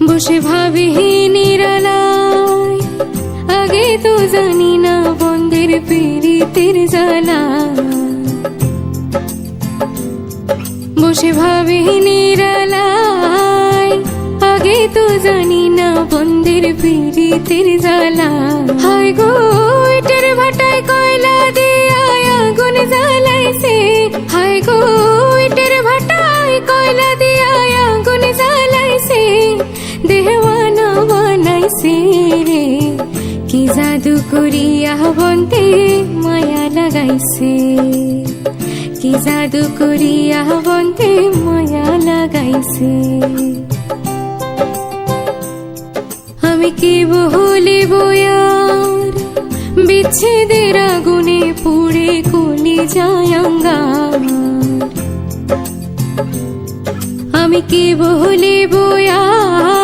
বসে ভাবি নিরালায়, আগে তো জানি না বন্ধের পীড়িতের জ্বালা। বসে ভাবি নিরালায়, আগে তো জানি না বন্ধের পীড়িতের জ্বালা। হায় গো ইটের ভাটায় কয়লা দিয়া আগুন জ্বালাইছে, হায় গো ইটের ভাটায় কয়লা দিয়া আগুন জ্বালাইছে, দেওয়ানা বানাইছে রে। কি জাদু করিয়া বন্ধে মায়া লাগাইছে, কি জাদু করিয়া বন্ধে মায়া লাগাইছে। আমি কি বলিব আর, বিচ্ছেদের আগুনে পুড়ে কলিজায় অঙ্গার। আমি কি বলিব আর,